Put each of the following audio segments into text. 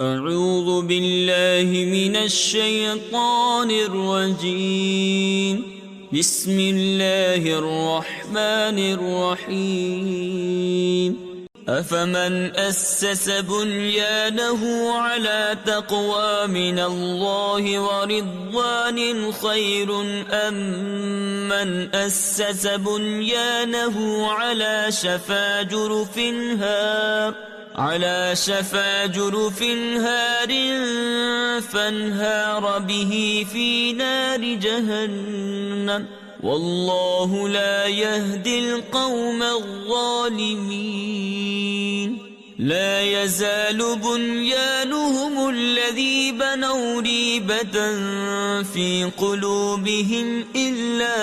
اعوذ باللہ من الشیطان الرجیم بسم اللہ الرحمن الرحیم افمن اسس بنیانه على تقوى من اللہ ورضوان خیر ام من اسس بنیانه على شفا جرف هار فانهار به في نار جهنم والله لا يهدي القوم الظالمين لا يزال بنيانهم الذي بنوا ريبة في قلوبهم إلا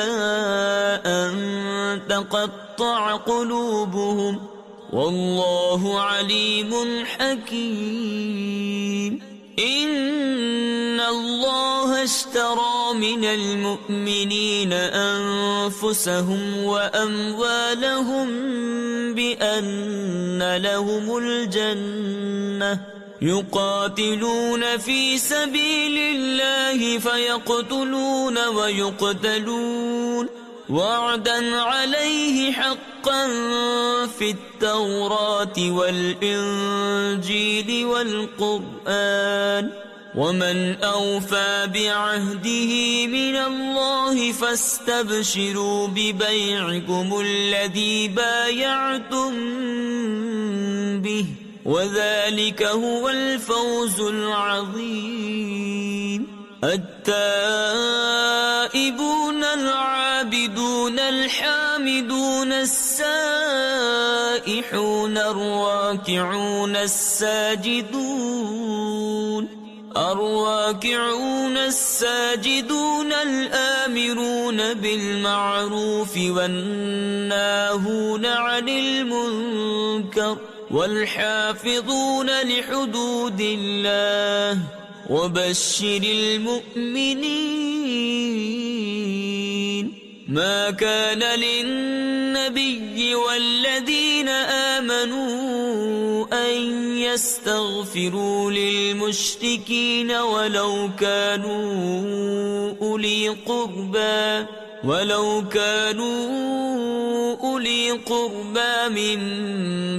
أن تقطع قلوبهم والله عليم حكيم إن الله اشترى من المؤمنين أنفسهم وأموالهم بأن لهم الجنة يقاتلون في سبيل الله فيقتلون ويقتلون وعدا عليه حقا في التوراة والإنجيل والقرآن ومن أوفى بعهده من الله فاستبشروا ببيعكم الذي بايعتم به وذلك هو الفوز العظيم التائبون العابدون الحامدون السائحون الراكعون الساجدون الآمرون بالمعروف والناهون عن المنكر والحافظون لحدود الله وبشر المؤمنين ما كان للنبي والذين آمنوا أن يستغفروا للمشركين ولو كانوا أولي قربى من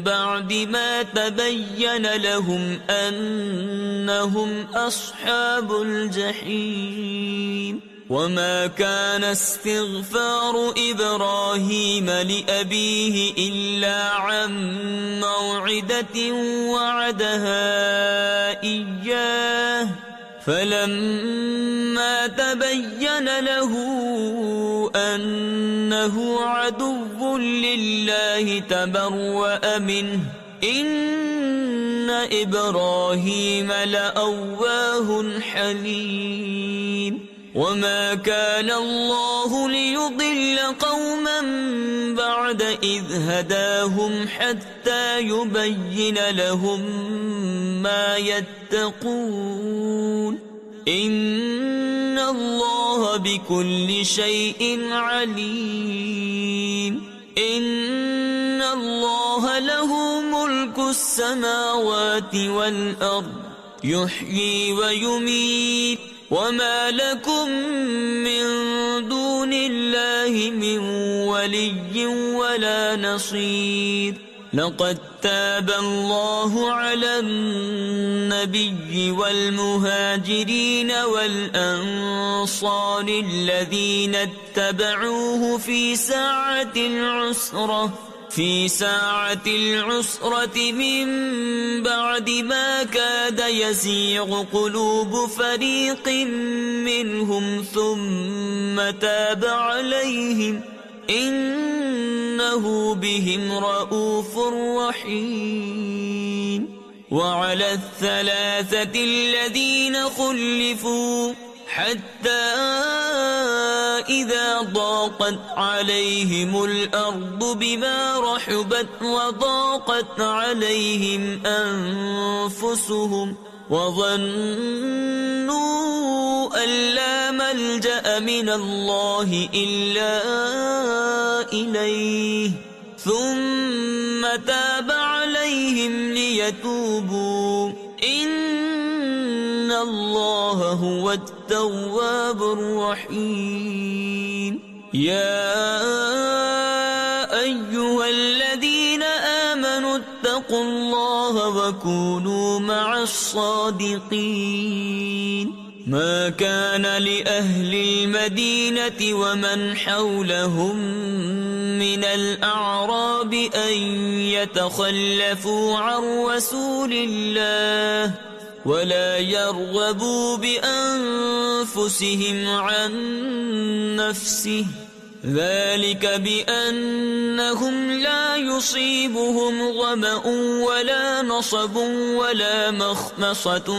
بعد ما تبين لهم أنهم أصحاب الجحيم وما كان استغفار إبراهيم لأبيه إلا عن موعدة وعدها إياه فلما تبين له أنه عدو لله تبرأ منه إن إبراهيم لأواه حليم وما كان الله ليضل قوما بعد إذ هداهم حتى يبين لهم ما يتقون إن الله بكل شيء عليم إن الله له ملك السماوات والأرض يحيي ويميت وما لكم من دون الله من ولي ولا نصير لقد تاب الله على النبي والمهاجرين والأنصار الذين اتبعوه في ساعة العسرة من بعد ما كاد يزيغ قلوب فريق منهم ثم تاب عليهم إنه بهم رؤوف رحيم وعلى الثلاثة الذين خلفوا حتى إذا ضاقت عليهم الأرض بما رحبت وضاقت عليهم أنفسهم وظنوا أن لا ملجأ من الله إلا إليه ثم تاب عليهم ليتوبوا إن اللہ هو التواب الرحیم. یا ایها الذین آمنوا اتقوا اللہ وکونوا مع الصادقین. ما كان لأهل المدينة ومن حولهم من الأعراب أن يتخلفوا عن رسول الله ولا يرغبوا بأنفسهم عن نفسه ذلك بأنهم لا يصيبهم ظمأ ولا نصب ولا مخمصة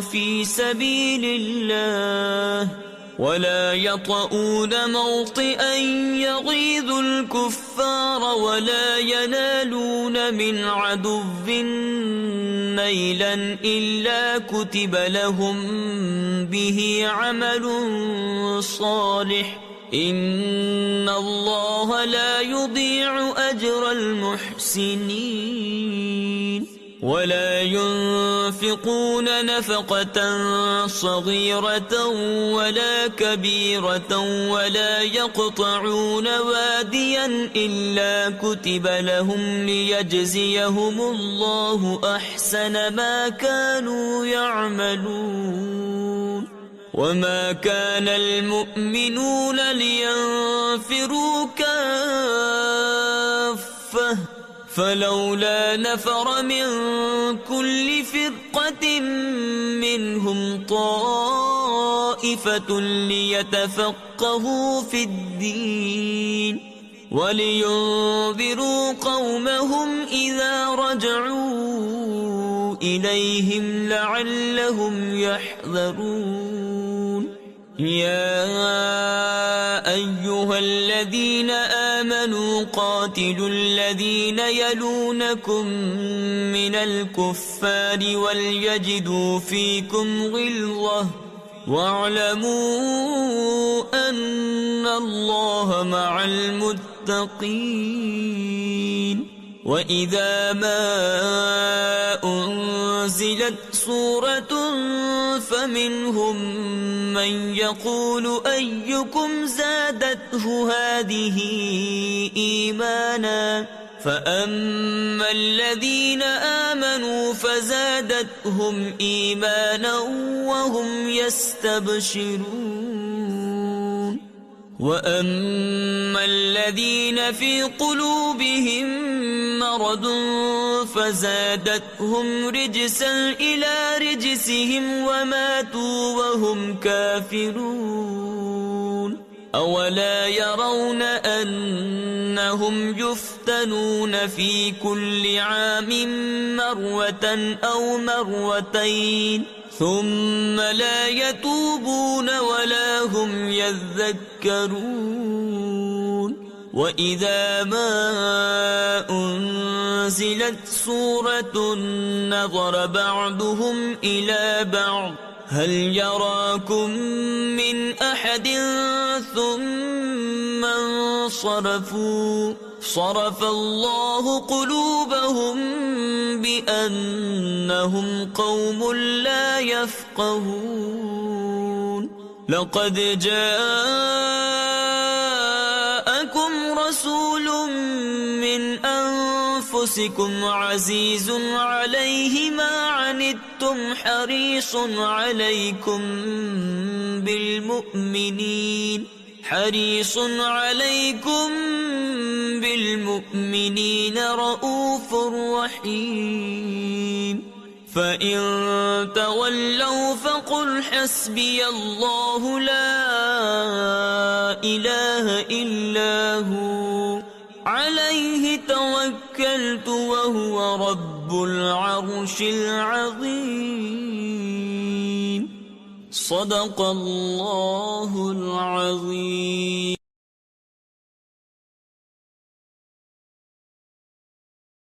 في سبيل الله ولا يطؤون موطئا يغيظ الكفار ولا ينالون من عدو نيلا إلا كتب لهم به عمل صالح ان اللہ لا يضيع اجر المحسنین. ولا ينفقون نفقة صغيرة ولا كبيرة ولا يقطعون واديا إلا كتب لهم ليجزيهم الله أحسن ما كانوا يعملون. وما كان المؤمنون لينفروا كافة فلولا نفر من كل فرقة منهم طائفة ليتفقهوا في الدين ولينذروا قومهم إذا رجعوا إليهم لعلهم يحذرون. يا أيها الذين آمنوا قاتلوا الذين يلونكم من الكفار وليجدوا فيكم غلظة واعلموا أن الله مع المتقين. وَإِذَا مَا أُنزِلَتْ سُورَةٌ فَمِنْهُمْ مَنْ يَقُولُ أَيُّكُمْ زَادَتْهُ هَذِهِ إِيمَانًا فَأَمَّا الَّذِينَ آمَنُوا فَزَادَتْهُمْ إِيمَانًا وَهُمْ يَسْتَبْشِرُونَ. وَأَمَّا الَّذِينَ فِي قُلُوبِهِم مَّرَضٌ فَزَادَتْهُمْ رِجْسًا إِلَى رِجْسِهِمْ وَمَاتُوا وَهُمْ كَافِرُونَ. أَوَلَا يَرَوْنَ أَنَّهُمْ يُفْتَنُونَ فِي كُلِّ عَامٍ مَّرَّةً أَوْ مَرَّتَيْنِ ثم لا يتوبون ولا هم يذكرون. وإذا ما أنزلت سورة نظر بعضهم إلى بعض هل يراكم من أحد ثم انصرفوا صرف الله قلوبهم بأنهم قوم لا يفقهون. لقد جاءكم رسول من أنفسكم عزيز عليه ما عنتم حريص عليكم بالمؤمنين رؤوف رحيم. فإن تولوا فقل حسبي الله لا إله إلا هو عليه توكلت وهو رب العرش العظيم. صدق الله العظيم.